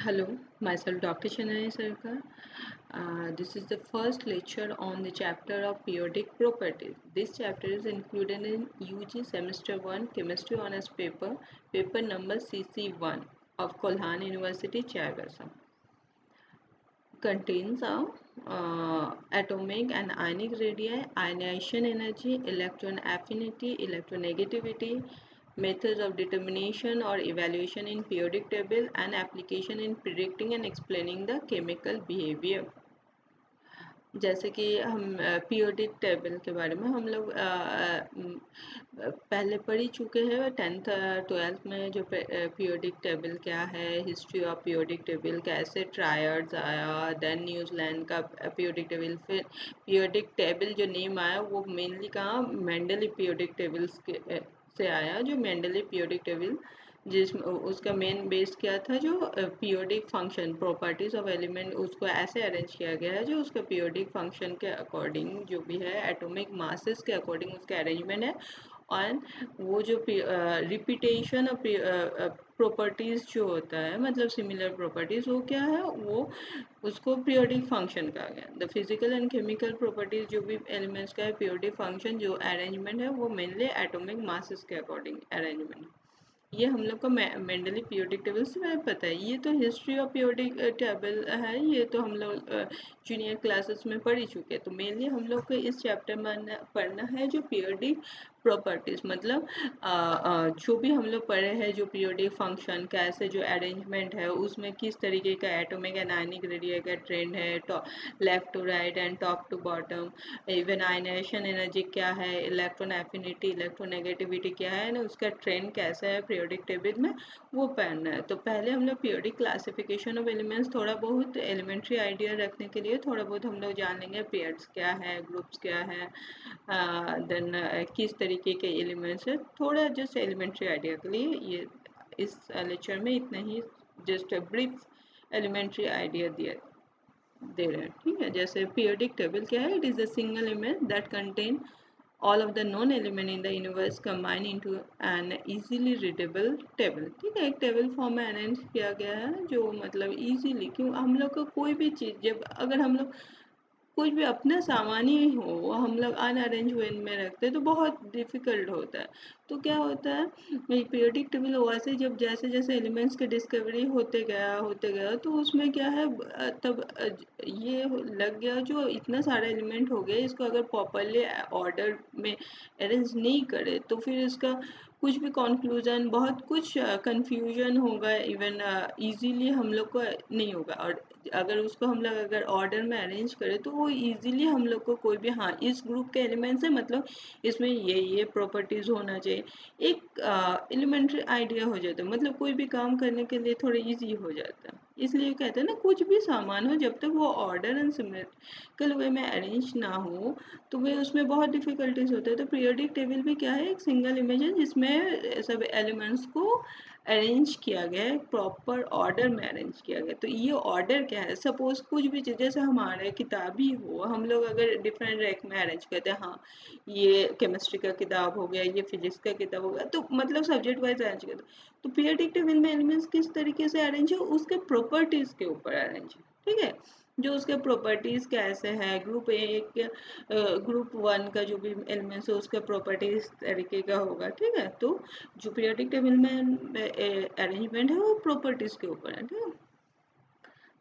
Hello, myself Dr. Chennai Sarkar. This is the first lecture on the chapter of periodic properties. This chapter is included in UG Semester 1 Chemistry Honours paper, paper number CC1 of Kolhan University, Chaibasa. Contains atomic and ionic radii, ionization energy, electron affinity, electronegativity, methods of determination or evaluation in periodic table, and application in predicting and explaining the chemical behavior. जैसे कि हम periodic table के बारे में हम लोग पहले पढ़ ही चुके हैं 10th 12th में जो पीरियोडिक टेबल क्या है, हिस्ट्री ऑफ पीरियोडिक टेबल, कैसे ट्रायड्स आया, देन न्यूजीलैंड का पीरियोडिक टेबल, फिर पीरियोडिक टेबल जो नेम आया वो मेनली कहाँ मेंडली पीरियोडिक टेबल्स के से आया, जो मेंडली पीरियोडिक टेबल जिसमें उसका मेन बेस क्या था, जो periodic function properties of element उसको ऐसे अरेंज किया गया है जो उसका पीरियोडिक फंक्शन के अकॉर्डिंग जो भी है एटॉमिक मासेस के अकॉर्डिंग उसका अरेंजमेंट है। और वो जो रिपीटेशन ऑफ प्रॉपर्टीज जो होता है मतलब सिमिलर प्रॉपर्टीज वो क्या है, वो उसको पीरियोडिक फंक्शन कहा गया। The physical and chemical properties जो भी एलिमेंट्स का है पीरियोडिक फंक्शन जो अरेंजमेंट है वो मेनली एटॉमिक मासेस के अकॉर्डिंग अरेंजमेंट है। ये हम लोग को मेंडली पीरियोडिक टेबल से पता है। ये तो हिस्ट्री ऑफ पीरियोडिक टेबल है, ये तो हम लोग जूनियर क्लासेस में पढ़ ही चुके हैं। तो मेनली हम लोग को इस चैप्टर में पढ़ना है जो पीरियोडिक प्रॉपर्टीज मतलब जो भी हम लोग पढ़े हैं जो पीरियोडिक फंक्शन कैसे जो अरेंजमेंट है उसमें किस तरीके का एटॉमिक एंड आयनिक रेडियस का ट्रेंड है, left to right and top to bottom, even ionization energy क्या है, इलेक्ट्रॉन एफिनिटी इलेक्ट्रोनेगेटिविटी क्या है ना, उसका ट्रेंड कैसा है पीरियोडिक टेबल में वो पढ़ना है। तो पहले हम लोग पीरियोडिक क्लासिफिकेशन ऑफ एलिमेंट्स थोड़ा बहुत एलिमेंट्री आइडिया रखने के लिए थोड़ा बहुत हम लोग जान लेंगे पेयर्स क्या है, ग्रुप्स क्या है, देन किस तरीके के एलिमेंट्स है, थोड़ा जस्ट एलिमेंट्री आइडिया के लिए ये इस लेक्चर में इतना ही जस्ट ब्रीफ एलिमेंट्री आइडिया दिया दे रहे हैं। ठीक है, जैसे पीरियोडिक टेबल क्या है, it is a single image that contain all of the known element in the universe combine into an easily readable table। ठीक है, एक टेबल फॉर्म में अरेंज किया गया है जो मतलब इजीली, क्यों हम लोग को कोई भी चीज़ जब अगर हम लोग कुछ भी अपना सामान ही हो हम लोग अनअरेंज वे में रखते हैं तो बहुत डिफ़िकल्ट होता है। तो क्या होता है पीरियोडिक टेबल वैसे जब जैसे जैसे एलिमेंट्स की डिस्कवरी होते गया तो उसमें क्या है तब ये लग गया जो इतना सारा एलिमेंट हो गया इसको अगर प्रॉपरली ऑर्डर में अरेंज नहीं करे तो फिर इसका कुछ भी कंक्लूजन बहुत कुछ कंफ्यूजन होगा, इवन इजीली हम लोग को नहीं होगा। और अगर उसको हम लोग अगर ऑर्डर में अरेंज करें तो वो इजीली हम लोग को कोई भी, हाँ इस ग्रुप के एलिमेंट्स है मतलब इसमें ये प्रॉपर्टीज होना चाहिए, एक एलिमेंट्री आइडिया हो जाता है, मतलब कोई भी काम करने के लिए थोड़ा इजी हो जाता है। इसलिए कहते हैं ना कुछ भी सामान हो जब तक वो ऑर्डर एंड सिमेट्रिकल वे में अरेंज ना हो तो वे उसमें बहुत डिफिकल्टीज होते हैं। तो पीरियोडिक टेबल भी क्या है, एक सिंगल इमेज है जिसमें सब एलिमेंट्स को अरेंज किया गया है, प्रॉपर ऑर्डर में अरेंज किया गया। तो ये ऑर्डर क्या है, सपोज कुछ भी चीज़ जैसे हमारे किताब ही हो, हम लोग अगर डिफरेंट रैक में अरेंज करते हैं, हाँ ये केमिस्ट्री का किताब हो गया, ये फिजिक्स का किताब हो गया, तो मतलब सब्जेक्ट वाइज अरेंज करते हैं। तो पीरियोडिक टेबल में एलिमेंट्स किस तरीके से अरेंज है उसके प्रॉपर्टीज के ऊपर अरेंज है। ठीक है, जो उसके प्रॉपर्टीज कैसे हैं, ग्रुप एक ग्रुप वन का जो भी एलिमेंट्स है उसका प्रॉपर्टीज तरीके का होगा। ठीक है, तो जो पीरियोडिक टेबल में अरेंजमेंट है वो प्रॉपर्टीज के ऊपर है। ठीक है,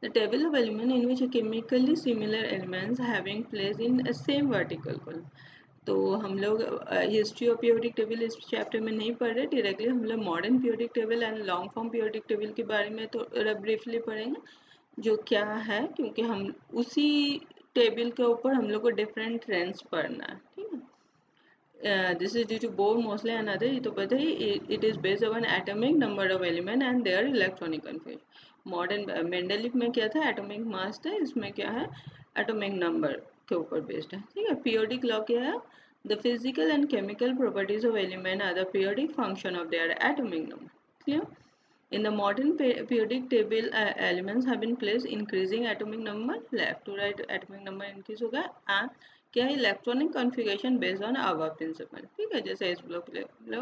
the table of element in which chemically similar elements having place in a same vertical column। तो हम लोग हिस्ट्री ऑफ पीरियोडिक टेबल इस चैप्टर में नहीं पढ़ रहे, डायरेक्टली हम लोग modern periodic table and long form periodic table के बारे में तो ब्रीफली पढ़ेंगे जो क्या है, क्योंकि हम उसी टेबल के ऊपर हम लोग को डिफरेंट ट्रेंड्स पढ़ना है। ठीक है, this is due to Bohr, Mosley and other, ये तो पता ही, it is based on atomic number of element and their electronic configuration। Modern मेंडलिक में क्या था, एटॉमिक मास था, इसमें क्या है एटॉमिक नंबर के ऊपर बेस्ड है। ठीक है, पीरियोडिक लॉ क्या है, the physical and chemical properties of element are the periodic function of their atomic number। clear? In the modern periodic table, elements have been placed increasing atomic number, left to right atomic number increase होगा, and क्या है, electronic configuration based on aufbau principle, ठीक है। जैसे S block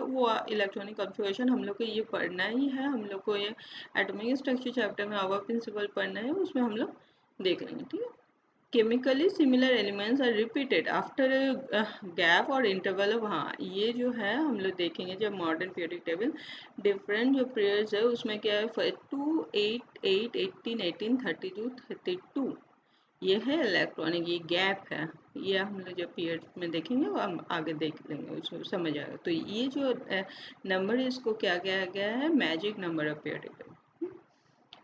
वो electronic configuration हम लोग को ये पढ़ना ही है, हम लोग को ये एटॉमिक स्ट्रक्चर चैप्टर में अबव प्रिंसिपल पढ़ना है, उसमें हम लोग देख लेंगे, ठीक है। Chemically similar elements are repeated after gap और इंटरवल ऑफ, हाँ ये जो है हम लोग देखेंगे जब मॉडर्न पीरियोडिक टेबल डिफरेंट जो पीरियड्स है उसमें क्या है 2 8 8 18 18 32 32 ये है इलेक्ट्रॉनिक, ये गैप है, ये हम लोग जब पीरियड में देखेंगे वो हम आगे देख लेंगे, उसमें समझ आएगा। तो ये जो नंबर है इसको क्या कहा गया है, magic number of periodic table.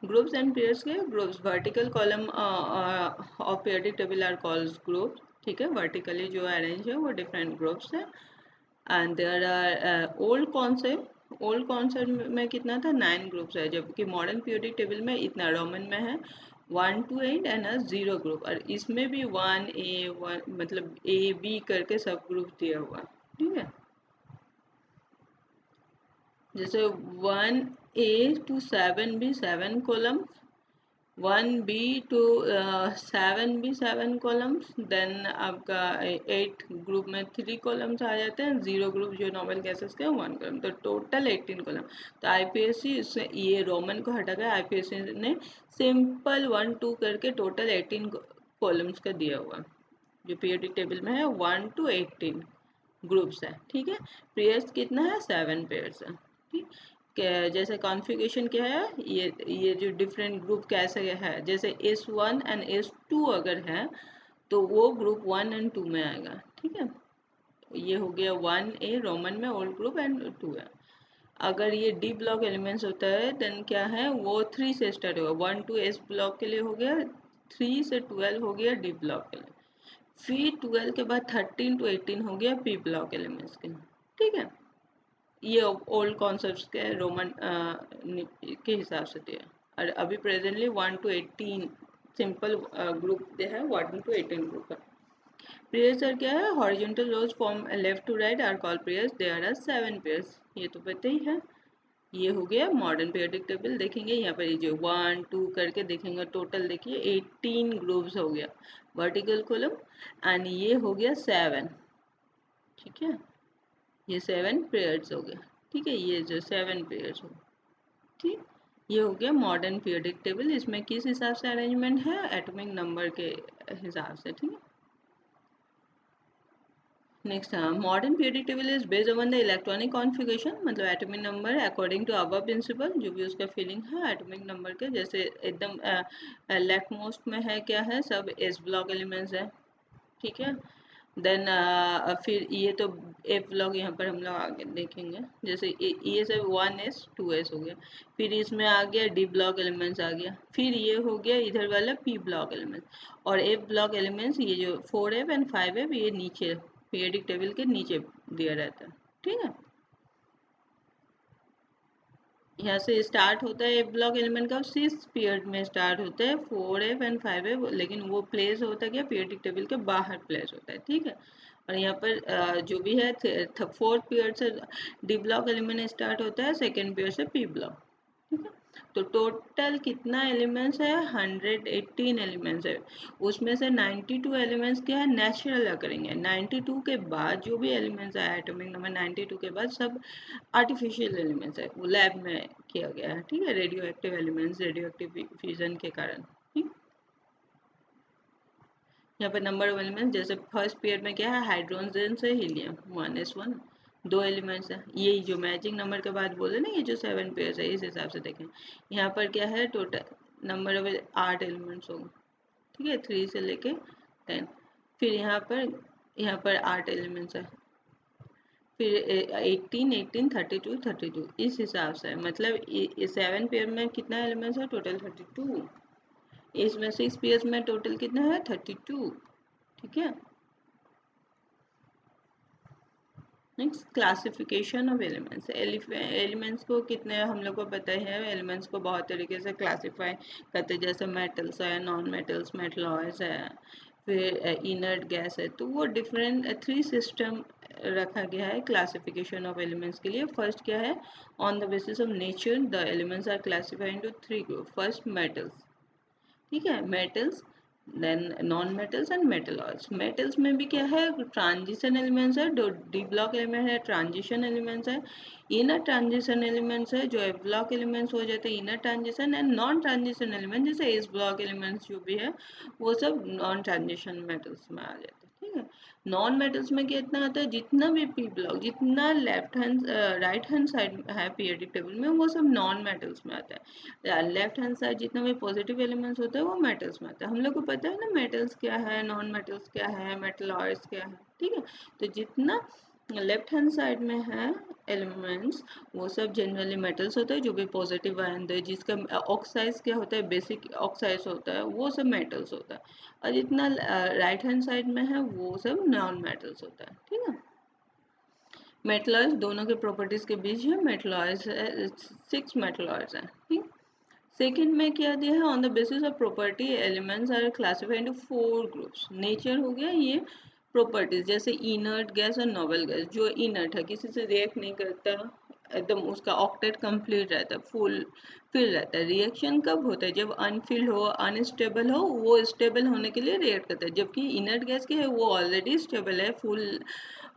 Groups and pairs के groups, vertical column of periodic table are called groups, ठीक है। वर्टिकली जो अरेंज है वो डिफरेंट ग्रुप्स है। And there are old concept में कितना था 9 ग्रुप्स है, जबकि मॉडर्न पीरियोडिक टेबल में इतना रोमन में है 1 to 8 एंड 0 ग्रुप, और इसमें भी 1 मतलब A B करके सब ग्रुप दिया हुआ, ठीक है। जैसे 1A to 7 भी 7 कॉलम, 1B to 7 भी 7 कॉलम्स, देन आपका 8 ग्रुप में 3 कॉलम्स आ जाते हैं, 0 ग्रुप जो नॉर्मल गैसेस के 1 कॉलम, तो टोटल 18 कॉलम। तो आईपीएससी इससे ये रोमन को हटा कर आईपीएससी ने सिंपल 1 2 करके टोटल 18 कॉलम्स का दिया हुआ, जो पीरियोडिक टेबल में है 1 to 18 ग्रुप्स है, ठीक है। पेयर्स कितना है 7 पेयर्स है, ठीक। जैसे कॉन्फ़िगरेशन क्या है, ये जो डिफरेंट ग्रुप कैसे है, जैसे S1 एंड S2 अगर है तो वो ग्रुप 1 एंड 2 में आएगा, ठीक है। ये हो गया 1A रोमन में ओल्ड ग्रुप एंड 2 है। अगर ये डी ब्लॉक एलिमेंट्स होता है देन क्या है, वो 3 से स्टार्ट होगा, 1 to S ब्लॉक के लिए हो गया, 3 से 12 हो गया डी ब्लॉक के लिए, फिर 12 के बाद 13 to 18 हो गया पी ब्लॉक एलिमेंट्स के लिए, ठीक है। ये ओल्ड कॉन्सेप्ट के रोमन के हिसाब से दिया, और अभी प्रेजेंटली 1 to 18 सिंपल ग्रुप है, 1 to 18 ग्रुप है। पेयर्स और क्या है, horizontal rows from left to right are called pairs, there are 7 pairs, ये तो पता ही है। ये हो गया मॉडर्न पीरियोडिक टेबल, देखेंगे यहाँ पर ये जो 1 2 करके देखेंगे टोटल देखिए 18 ग्रुप्स हो गया वर्टिकल कॉलम, एंड ये हो गया 7, ठीक है। ये 7 पेयर्स हो गया, ठीक है, ये जो 7 पेयर्स हो, ठीक। ये हो गया मॉडर्न पीरियोडिक टेबल, इसमें किस हिसाब से अरेंजमेंट है, एटॉमिक नंबर के हिसाब से, ठीक है। Next modern periodic table is based on the electronic configuration, मतलब atomic number according to aufbau principle, जो भी उसका फीलिंग है एटॉमिक नंबर के, जैसे एकदम लेफ्ट मोस्ट में है क्या है, सब एस ब्लॉक एलिमेंट्स है, ठीक है। देन फिर ये तो एफ ब्लॉक यहाँ पर हम लोग आगे देखेंगे, जैसे ये सब 1s 2s हो गया, फिर इसमें आ गया डी ब्लॉक एलिमेंट्स आ गया, फिर ये हो गया इधर वाला पी ब्लॉक एलिमेंट्स, और एफ ब्लॉक एलिमेंट्स ये जो 4f एंड 5f ये नीचे पीरियोडिक टेबल के नीचे दिया रहता है, ठीक है। यहाँ से स्टार्ट होता है एफ ब्लॉक एलिमेंट का 6 पीरियड में स्टार्ट होता है 4f एंड 5f, लेकिन वो प्लेस होता है क्या पीरियोडिक टेबल के बाहर प्लेस होता है, ठीक है। और यहाँ पर जो भी है 4th पीरियड से डी ब्लॉक एलिमेंट स्टार्ट होता है, सेकेंड पीरियड से पी ब्लॉक, ठीक है। तो टोटल कितना एलिमेंट्स है 118 एलिमेंट्स है, उसमें से 92 एलिमेंट्स क्या है नेचुरल करेंगे, 92 के बाद जो भी एलिमेंट्स है एटॉमिक नंबर 92 के बाद सब आर्टिफिशियल एलिमेंट्स है, वो लैब में किया गया है, ठीक है, radio active elements radio active fusion के कारण, ठीक। यहाँ पर नंबर ऑफ एलिमेंट्स, जैसे फर्स्ट पीरियड में क्या है हाइड्रोजन से हीलियम 1s1 2 एलिमेंट्स है, ये जो मैचिंग नंबर के बाद बोले ना ये जो 7 पेयर्स है इस हिसाब से देखें, यहाँ पर क्या है टोटल नंबर ऑफ 8 एलिमेंट्स होगा, ठीक है, 3 से लेके 10, फिर यहाँ पर 8 एलिमेंट्स है, फिर 18 18 32 32 इस हिसाब से, मतलब 7 पेयर में कितना एलिमेंट्स है टोटल 32, इसमें 6 पेयर्स में टोटल कितना है 32, ठीक है। Next classification of elements, elements को कितने हम लोग को पता है, एलिमेंट्स को बहुत तरीके से क्लासीफाई करते हैं, जैसे मेटल्स है नॉन मेटल्स मेटलॉयज है, फिर इनर्ट गैस है, तो वो डिफरेंट 3 सिस्टम रखा गया है क्लासिफिकेशन ऑफ एलिमेंट्स के लिए। फर्स्ट क्या है, on the basis of nature the elements are classified into 3 group, first metals, ठीक है, metals then non metals and metalloids. Metals में भी क्या है, ट्रांजिशन एलिमेंट्स है, डी ब्लॉक एलिमेंट है, ट्रांजिशन एलिमेंट्स है, इनर ट्रांजिशन एलिमेंट्स है जो एफ ब्लॉक एलिमेंट्स हो जाते हैं inner transition, and non transition element जैसे एस ब्लॉक एलिमेंट्स जो भी है वो सब नॉन ट्रांजिशन मेटल्स में आ जाते हैं। ठीक है, नॉन मेटल्स में कितना आता है, जितना भी पी ब्लॉक, जितना left hand right hand side है पीरियोडिक टेबल में वो सब नॉन मेटल्स में आता है। लेफ्ट हैंड साइड जितना भी पॉजिटिव एलिमेंट्स होते हैं वो मेटल्स में आता है। हम लोग को पता है ना मेटल्स क्या है, नॉन मेटल्स क्या है, मेटलॉइड्स क्या है। ठीक है, तो जितना लेफ्ट हैंड साइड में है एलिमेंट्स वो सब जनरली मेटल्स होते हैं, जो भी पॉजिटिव आयन है जिसका ऑक्साइड क्या होता है, बेसिक ऑक्साइड होता है, वो सब मेटल्स होता है। और जितना राइट हैंड साइड में है वो सब नॉन मेटल्स होता है। ठीक है, मेटलॉइड्स दोनों के प्रॉपर्टीज के बीच है, मेटलॉइड्स 6 मेटलॉइड्स हैं। ठीक, सेकेंड में क्या दिया है, on the basis of property elements are classified into 4 groups. Nature हो गया ये, प्रॉपर्टीज जैसे इनर्ट गैस और नोबल गैस। जो इनर्ट है किसी से रिएक्ट नहीं करता, एकदम उसका ऑक्टेट कंप्लीट रहता है, फुल फिल रहता है। रिएक्शन कब होता है, जब अनफिल्ड हो, अनस्टेबल हो, वो स्टेबल होने के लिए रिएक्ट करता है। जबकि इनर्ट गैस क्या है, वो ऑलरेडी स्टेबल है, फुल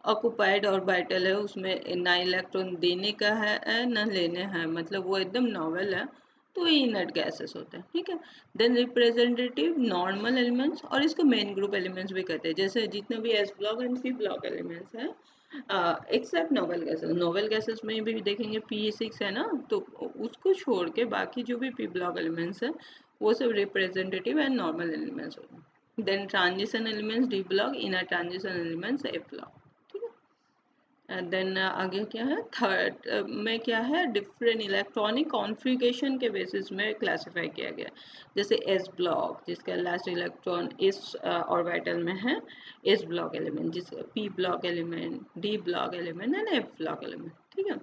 ऑक्यूपाइड ऑर्बिटल है, उसमें ना इलेक्ट्रॉन देने का है ना लेने हैं, मतलब वो एकदम नॉवल है, तो ये इनर्ट गैसेस होते हैं। ठीक है, देन रिप्रेजेंटेटिव नॉर्मल एलिमेंट्स, और इसको मेन ग्रुप एलिमेंट्स भी कहते हैं, जैसे जितने भी S block and P block elements हैं except noble gases. Noble gases में भी देखेंगे P6 है ना, तो उसको छोड़ के बाकी जो भी पी ब्लॉक एलिमेंट्स है वो सब रिप्रेजेंटेटिव एंड नॉर्मल एलिमेंट्स होते हैं। Then transition elements D block, inner transition elements A block. ठीक है, देन आगे क्या है, थर्ड में क्या है, डिफरेंट इलेक्ट्रॉनिक कॉन्फ़िगरेशन के बेसिस में क्लासिफाई किया गया। जैसे एस ब्लॉक जिसका लास्ट इलेक्ट्रॉन इस ऑर्बिटल में है, एस ब्लॉक एलिमेंट जिसका P block element, D block element and F block element. ठीक है,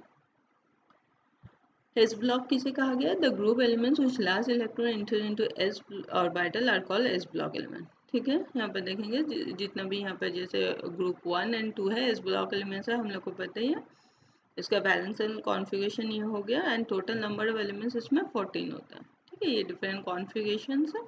एस ब्लॉक किसे कहा गया, the group elements which last electron enter into S orbital are called S block element. ठीक है, यहाँ पर देखेंगे जितना भी यहाँ पर जैसे ग्रुप 1 एंड 2 है एस ब्लॉक एलिमेंट्स है, हम लोग को पता ही है। इसका बैलेंस एंड कॉन्फ़िगरेशन ये हो गया, and total number of elements इसमें 14 होता है। ठीक है, ये डिफरेंट कॉन्फ़िगरेशंस है।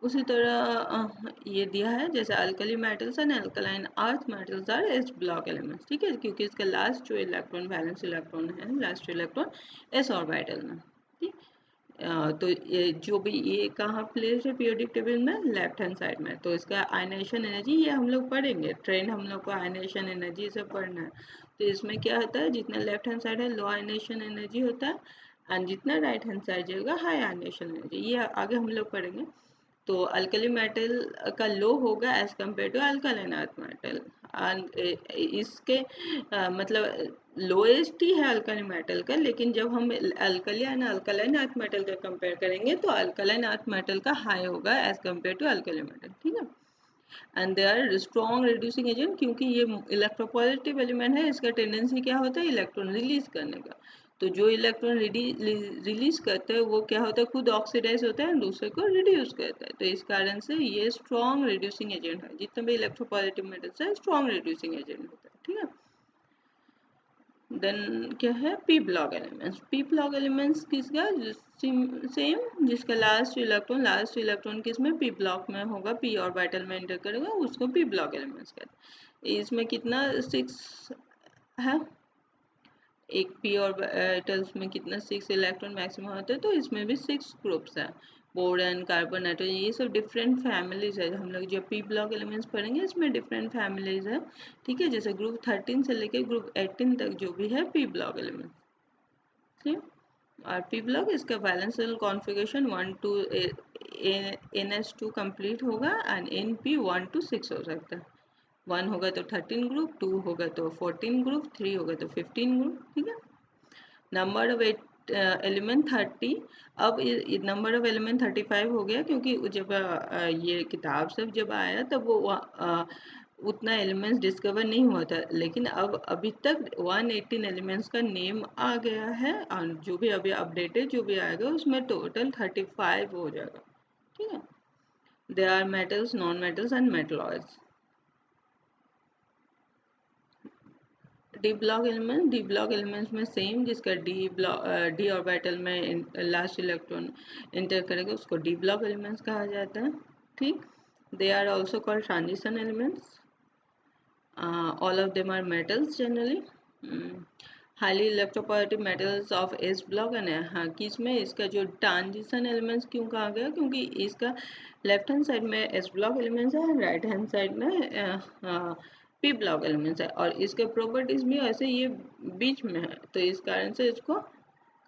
उसी तरह ये दिया है जैसे alkali metals and alkaline earth metals R S block elements. ठीक है, क्योंकि इसका लास्ट जो इलेक्ट्रॉन वैलेंस इलेक्ट्रॉन है, लास्ट इलेक्ट्रॉन एस ऑर्बिटल में। ठीक, तो ये जो भी ये कहाँ प्लेस है पीरियोडिक टेबल में, लेफ्ट हैंड साइड में। तो इसका आयनाइजेशन एनर्जी ये हम लोग पढ़ेंगे, ट्रेंड हम लोग को आयनाइजेशन एनर्जी से पढ़ना है। तो इसमें क्या होता है, जितना लेफ्ट हैंड साइड है लो आयनाइजेशन एनर्जी होता है, एंड जितना राइट हैंड साइड जाएगा हाई आयनाइजेशन एनर्जी, ये आगे हम लोग पढ़ेंगे। तो अल्कली मेटल का लो होगा as compare to alkaline earth metal. इसके मतलब लोएस्ट ही है अल्कली मेटल का, लेकिन जब हम alkali and alkaline earth metal का कंपेयर करेंगे तो अल्कलाइन अर्थ मेटल का हाई होगा as compare to alkali metal. ठीक है, and they are strong reducing agent, क्योंकि ये इलेक्ट्रोपॉजिटिव एलिमेंट है, इसका टेंडेंसी क्या होता है इलेक्ट्रॉन रिलीज करने का। तो जो इलेक्ट्रॉन रिलीज करते हैं वो क्या होता है, खुद ऑक्सीडाइज होता है, दूसरे को रिड्यूस करता है। तो इस कारण से ये स्ट्रॉन्ग रिड्यूसिंग एजेंट है, जितने भी इलेक्ट्रोपॉजिटिव मेटल्स है स्ट्रॉन्ग रिड्यूसिंग एजेंट होता है। ठीक है, देन क्या है, P block elements. P block elements किसका, सेम जिसका लास्ट इलेक्ट्रॉन किसमें पी ब्लॉक में होगा, पी ऑर्बिटल में एंटर करेगा, उसको पी ब्लॉक एलिमेंट्स कहते हैं। इसमें कितना 6 है, एक पी ऑर्बिटल्स में कितना 6 इलेक्ट्रॉन मैक्सिमम होते हैं, तो इसमें भी 6 ग्रुप्स हैं, बोरॉन, कार्बन, नाइट्रोजन, ये सब डिफरेंट फैमिलीज है। हम लोग जो पी ब्लॉक एलिमेंट्स पढ़ेंगे इसमें डिफरेंट फैमिलीज है। ठीक है, जैसे ग्रुप 13 से लेकर ग्रुप 18 तक जो भी है पी ब्लॉक एलिमेंट। ठीक, और पी ब्लॉक इसका valence configuration 1 to NS2 complete होगा, एंड NP 1 to 6 हो सकता है। 1 होगा तो 13 ग्रुप, 2 होगा तो 14 ग्रुप, 3 होगा तो 15 ग्रुप। ठीक है, नंबर ऑफ एलिमेंट 30। अब नंबर ऑफ एलिमेंट 35 हो गया, क्योंकि जब ये किताब सब जब आया तब वो उतना एलिमेंट्स डिस्कवर नहीं हुआ था, लेकिन अब अभी तक 118 एलिमेंट्स का नेम आ गया है, और जो भी अभी अपडेटेड जो भी आएगा उसमें टोटल 35 हो जाएगा। ठीक है, they are metals, non metals and metalloids. D block elements में सेम, जिसका डी ऑर्बिटल में लास्ट इलेक्ट्रॉन एंटर करेगा उसको डी ब्लॉक एलिमेंट्स कहा जाता है। ठीक. They are also called transition elements. All of them are metals generally. Highly electropositive metals of S block and हाँ किस में इसका जो ट्रांजिशन एलिमेंट्स क्यों कहा गया, क्योंकि इसका लेफ्ट हैंड साइड में एस ब्लॉक एलिमेंट्स है, राइट हैंड साइड में पी ब्लॉक एलिमेंट्स है, और इसके प्रॉपर्टीज भी ऐसे ये बीच में है, तो इस कारण से इसको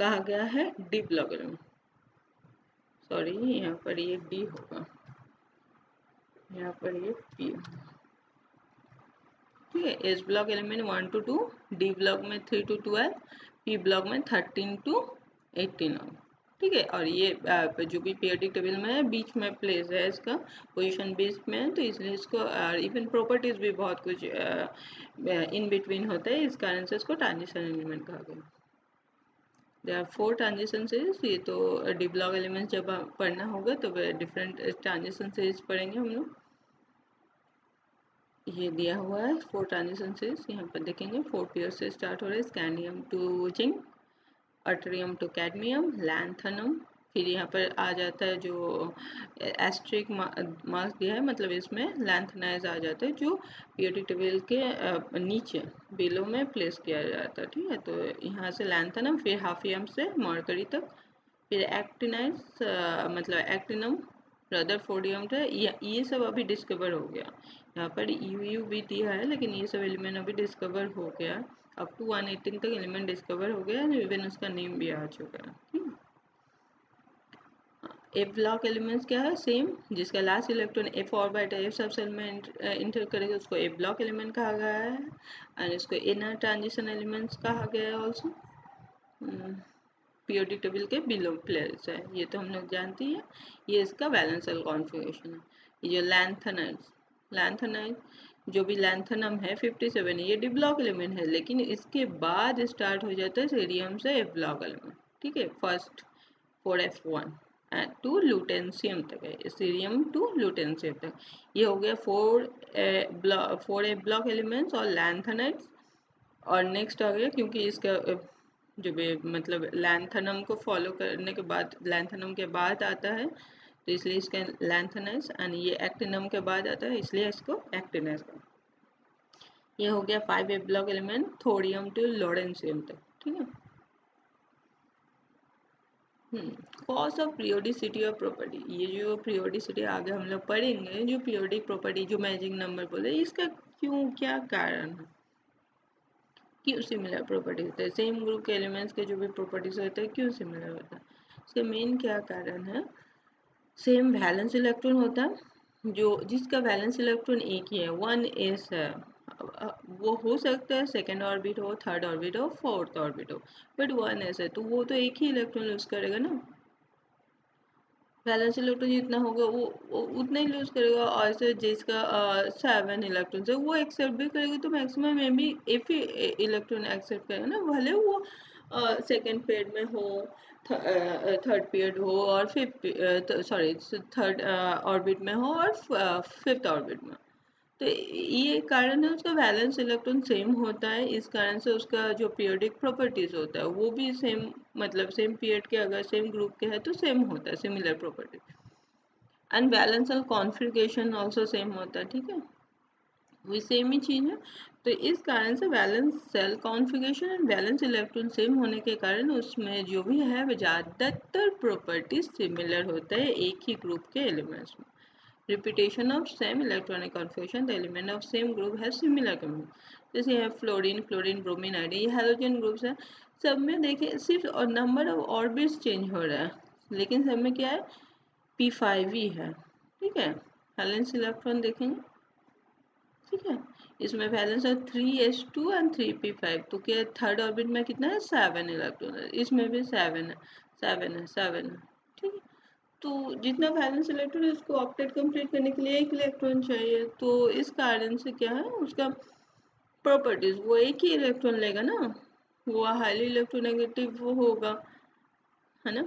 कहा गया है डी ब्लॉक एलिमेंट. सॉरी, यहाँ पर ये डी होगा, यहाँ पर ये पी. ठीक है. S block element 1 to 2, D block में 3 to 12, पी ब्लॉक में 13 to 18. ठीक है. और ये जो भी पीरियोडिक टेबल में है बीच में प्लेस है, इसका पोजीशन बीच में है, तो इसलिए इसको इवन प्रॉपर्टीज भी बहुत कुछ इन बिटवीन होता है, इस कारण से इसको ट्रांजिशन एलिमेंट कहा गया. There are 4 transition series. ये तो डी ब्लॉक एलिमेंट जब पढ़ना होगा तो डिफरेंट ट्रांजिशन सीरीज पढ़ेंगे हम लोग. ये दिया हुआ है 4 ट्रांजिशन सीरीज, यहाँ पर देखेंगे 4 पेयर से स्टार्ट हो रहा है. Scandium to zinc, yttrium to cadmium, lanthanum. फिर यहाँ पर आ जाता है जो एस्ट्रिक मार्क्स दिया है, मतलब इसमें लैंथनाइज आ जाता है जो पीरियोडिक टेबल के नीचे बिलो में प्लेस किया जाता है. ठीक है. तो यहाँ से लैंथनम, फिर हाफियम से मर्करी तक, फिर एक्टिनाइज मतलब एक्टिनम, रदरफोर्डियम था, ये सब अभी डिस्कवर हो गया. यहाँ पर यू भी दिया है, लेकिन ये सब एलिमेंट अभी डिस्कवर हो गया. अप टू 118 तक एलिमेंट डिस्कवर हो गया, इवन उसका नेम भी आ चुका है. ठीक. एफ ब्लॉक एलिमेंट्स क्या है, सेम, जिसका last electron F orbit F सब सेल में इंटर करेगा उसको एफ ब्लॉक एलिमेंट कहा गया है, और इसको इनर ट्रांजिशन एलिमेंट्स कहा गया है ऑल्सो. पीरियोडिक टेबल के बिलो प्लेस है, ये तो हम लोग जानते हैं. ये इसका वैलेंशियल कॉन्फ़िगरेशन है. ये जो लैंथनाइड जो भी लैंथनम है 57, ये डी ब्लॉक एलिमेंट है, लेकिन इसके बाद स्टार्ट हो जाता है सीरियम से एफ ब्लॉक एलिमेंट. ठीक है. फर्स्ट 4f1 टू लूटेंशियम तक है, सीरियम टू लूटेंशियम तक. ये हो गया 4 एफ ब्लॉक एलिमेंट्स और लैंथनाइड्स. और नेक्स्ट आ गया, क्योंकि इसका जो भी मतलब लैंथनम को फॉलो करने के बाद, लैंथनम के बाद आता है, तो इसलिए इसका लैंथनाइज, एंड ये एक्टिनम के बाद आता है, इसलिए इसको एक्टिनाइज का. ये हो गया 5 F block element, thorium to lawrencium तक. ठीक है. कॉज ऑफ पीरियोडिसिटी और प्रॉपर्टी. ये जो पीरियोडिसिटी आगे हम लोग पढ़ेंगे, जो पीरियोडिक प्रॉपर्टी जो मैजिक नंबर बोले, इसका क्यों, क्या कारण है, क्यों सिमिलर प्रॉपर्टीज होते हैं, सेम ग्रुप के एलिमेंट्स के जो भी प्रॉपर्टीज होते हैं क्यों सिमिलर होता है, इसका मेन क्या कारण है. सेम वैलेंस इलेक्ट्रॉन होता है, जो जिसका वैलेंस इलेक्ट्रॉन एक ही है, 1s है. वो हो सकता है सेकेंड ऑर्बिट हो, थर्ड ऑर्बिट हो, फोर्थ ऑर्बिट हो, बट 1s है, तो वो तो एक ही इलेक्ट्रॉन लूज करेगा ना. वैलेंस इलेक्ट्रॉन जितना होगा वो उतना ही लूज करेगा, और ऐसे जिसका 7 इलेक्ट्रॉन है वो एक्सेप्ट भी करेगा, तो मैक्सिमम में भी एफ ही इलेक्ट्रॉन एक्सेप्ट करेगा ना, भले वो सेकेंड पेड में हो, थर्ड पीरियड हो, और फिफ्थ सॉरी थर्ड ऑर्बिट में हो, और फिफ्थ ऑर्बिट में. तो ये कारण है, उसका वैलेंस इलेक्ट्रॉन सेम होता है, इस कारण से उसका जो पीरियोडिक प्रॉपर्टीज होता है वो भी सेम, मतलब सेम पीरियड के अगर सेम ग्रुप के है तो सेम होता है, similar property. And valence configuration also same होता है. ठीक है. वही सेम ही चीज़ है. तो इस कारण से valence shell configuration and valence electron same होने के कारण उसमें जो भी है वो ज़्यादातर प्रॉपर्टीज सिमिलर होता है एक ही ग्रुप के एलिमेंट्स में. Repetition of same electronic configuration, the element of same group has similar chemical. जैसे है फ्लोरीन, ब्रोमीन, आयोडीन, ये हेलोजन ग्रुप्स हैं. सब में देखिए सिर्फ और नंबर ऑफ ऑर्बिट्स चेंज हो रहा है, लेकिन सब में क्या है, p5 ही है. ठीक है. वैलेंस इलेक्ट्रॉन देखेंगे. ठीक है. इसमें वैलेंस है 3s2 एंड 3p5, तो क्या थर्ड ऑर्बिट में कितना है, 7 इलेक्ट्रॉन है, इसमें भी 7 है, 7 है. ठीक है. तो जितना वैलेंस इलेक्ट्रॉन है उसको ऑक्टेट कंप्लीट करने के लिए एक इलेक्ट्रॉन चाहिए, तो इस कारण से क्या है, उसका प्रॉपर्टीज वो एक ही इलेक्ट्रॉन लेगा ना, वो हाईली इलेक्ट्रोनेगेटिव वो होगा, है ना.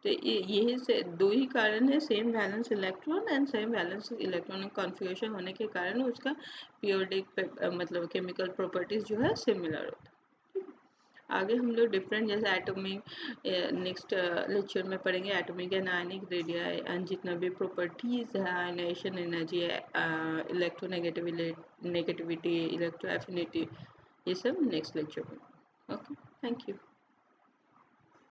तो यही से दो ही कारण है, same valence electron and same valence electronic configuration होने के कारण उसका पीरियोडिक मतलब केमिकल प्रॉपर्टीज जो है सिमिलर होता है. आगे हम लोग डिफरेंट जैसे एटॉमिक नेक्स्ट लेक्चर में पढ़ेंगे atomic and ionic radii and जितना भी प्रॉपर्टीज है ionisation energy electronegativity electro affinity ये सब नेक्स्ट लेक्चर में। Okay, thank you.